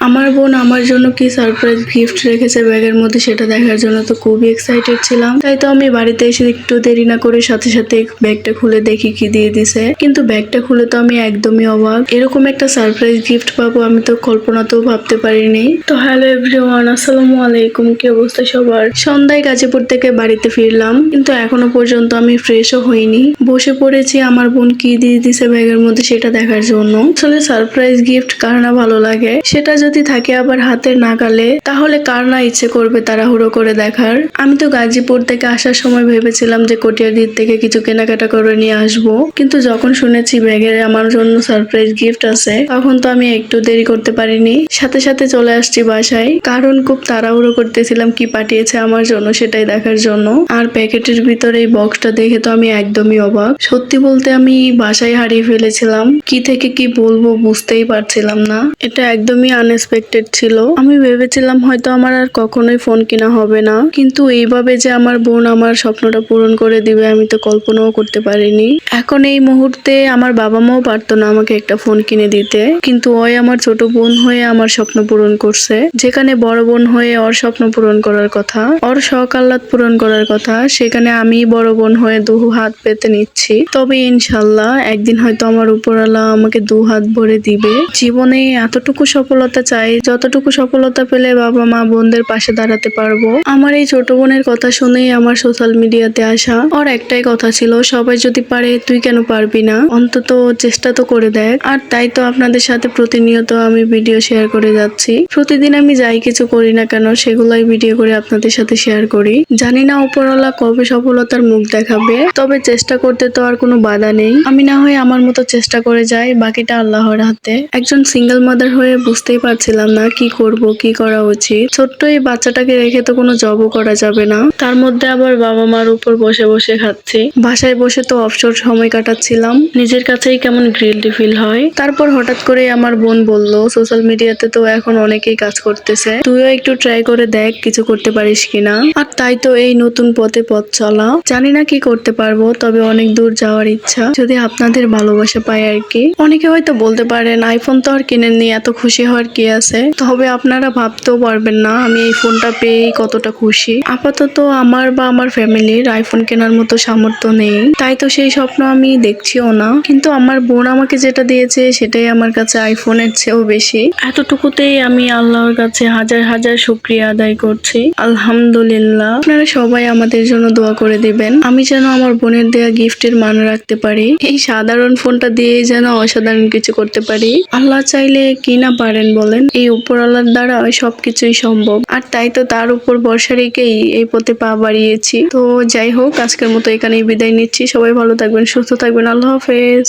আমার বোন আমার জন্য কি সারপ্রাইজ গিফট রেখেছে ব্যাগের মধ্যে সেটা দেখার জন্য তো খুবই এক্সাইটেড ছিলাম। তাই তো আমি বাড়িতে এসে একটু দেরি না করে সাথে সাথে ব্যাগটা খুলে দেখি কি দিয়ে দিছে। কিন্তু ব্যাগটা খুলে তো আমি একদমই অবাক। এরকম একটা সারপ্রাইজ গিফট পাবো আমি তো কল্পনাতেও ভাবতে পারিনি। তো হ্যালো এভরিওয়ান, আসসালামু আলাইকুম। কি অবস্থা সবার? সন্ধ্যায় গাজীপুর থেকে বাড়িতে ফিরলাম, কিন্তু এখনো পর্যন্ত আমি ফ্রেশও হইনি। বসে পড়েছি আমার বোন কি দিয়ে দিছে ব্যাগের মধ্যে সেটা দেখার জন্য। আসলে সারপ্রাইজ গিফট কার না ভালো লাগে, সেটা যদি থাকে আবার হাতের নাগালে, তাহলে কার না ইচ্ছে করবে তাড়াহুড়ো করে দেখার। আমি তো গাজীপুর থেকে আসার সময় ভেবেছিলাম যে কটিয়াদির থেকে কিছু কেনাকাটা করে নিয়ে আসবো, কিন্তু যখন শুনেছি ব্যাগের আমার জন্য সারপ্রাইজ গিফট আছে তখন তো আমি একটু দেরি করতে পারিনি, সাথে সাথে চলে আসছি বাসায়। কারণ খুব তাড়াহুড়ো করতেছিলাম কি পাঠিয়েছে আমার জন্য সেটাই দেখার জন্য। আর প্যাকেটের ভিতরে এই বক্সটা দেখে তো আমি একদমই অবাক। সত্যি বলতে আমি বাসায় হারিয়ে ফেলেছিলাম, কি থেকে কি বলবো বুঝতেই পারছিলাম না। এটা একদমই আনএক্সপেক্টেড ছিল। আমি ভেবেছিলাম হয়তো আমার আর কখনোই ফোন কিনা হবে না, কিন্তু এইভাবে যে আমার বোন আমার স্বপ্নটা পূরণ করে দিবে আমি তো কল্পনাও করতে পারিনি। এখন এই মুহূর্তে আমার বাবা মাও পারতো না আমাকে একটা ফোন কিনে দিতে, কিন্তু ওই আমার ছোট বোন হয়ে আমার স্বপ্ন পূরণ করছে। যেখানে বড় বোন হয়ে ওর স্বপ্ন পূরণ করার কথা, ওর শখ আহ্লাদ পূরণ করার কথা, সেখানে আমি বড় বোন হয়ে দু হাত পেতে নিচ্ছি। তবে ইনশাল্লাহ একদিন হয়তো আমার উপরওয়ালা আমাকে দু হাত ভরে দিবে। জীবনে এতটুকু সফলতা চাই যতটুকু সফলতা পেলে বাবা মা বোনদের পাশে দাঁড়াতে পারবো। আমার এই ছোট বোনের কথা শুনেই আমার সোশ্যাল মিডিয়াতে আসা। ওর একটাই কথা ছিল, সবাই যদি পারে তুই কেন পারবি না, অন্তত চেষ্টা তো করে দেখ। আর তাই তো আপনাদের সাথে প্রতিনিয়ত আমি ভিডিও শেয়ার করে যাচ্ছি। প্রতিদিন আমি যাই কিছু করি না কেন সেগুলাই ভিডিও করে আপনাদের সাথে শেয়ার করি। জানি না উপরওয়ালা কবে সফলতার মুখ দেখাবে, তবে চেষ্টা করতে তো আর কোনো বাধা নেই। আমি না হয় আমার মতো চেষ্টা করে যাই, বাকিটা আল্লাহর হাতে। একজন সিঙ্গেল মাদার হয়ে বুঝতেই পারছিলাম না কি করব, কি করা উচিত। ছোট্ট এই বাচ্চাটাকে রেখে তো কোনো জবও করা যাবে না, তার মধ্যে আবার বাবা মার উপর বসে বসে খাচ্ছি। বাসায় বসে তো অবসর সময় কাটাচ্ছিলাম, নিজের কাছেই কেমন গিল্টি ফিল হয়। তারপর হঠাৎ করে আমার বোন বলল, সোশ্যাল মিডিয়াতে তো এখন অনেকেই কাজ করতেছে, তুইও একটু ট্রাই করে দেখ কিছু করতে পারিস কিনা। আর তাই তো এই নতুন পথে পথ চলা। জানি না কি করতে পারবো, তবে অনেক দূর যাওয়ার ইচ্ছা, যদি আপনাদের ভালোবাসা পাই আর কি। অনেকে হয়তো বলতে পারেন আইফোন তো আর কিনেননি, এত খুশি হওয়ার কি আছে। তবে আপনারা ভাবতেও পারবেন না আমি এই ফোনটা পেয়েই কতটা খুশি। আপাতত আমার বা আমার ফ্যামিলির আইফোন কেনার মতো সামর্থ্য নেই, তাই তো সেই স্বপ্ন আমি দেখছিও না। কিন্তু আমার বোন আমাকে যেটা দিয়েছে সেটাই আমার কাছে আইফোনের চেয়েও বেশি। এতটুকুতেই আমি আল্লাহর কাছে হাজার হাজার শুকরিয়া আদায় করছি। আলহামদুলিল্লাহ। আপনারা সবাই আমাদের জন্য দোয়া করে দিবেন, আমি যেন আমার বোনের দেয়া গিফটের মান রাখতে পারি। এই সাধারণ ফোনটা দিয়ে যেন অসাধারণ কিছু করতে পারি। আল্লাহ চাইলে কি না পারেন বলেন, এই উপরওয়ালার দ্বারা সবকিছুই সম্ভব। আর তাই তো তার উপর ভরসা রেখেই এই পথে পা বাড়িয়েছি। তো যাই হোক, আজকের মতো এখানেই বিদায় নিচ্ছি। সবাই ভালো থাকবেন, সুস্থ থাকবেন। আল্লাহ হাফেজ।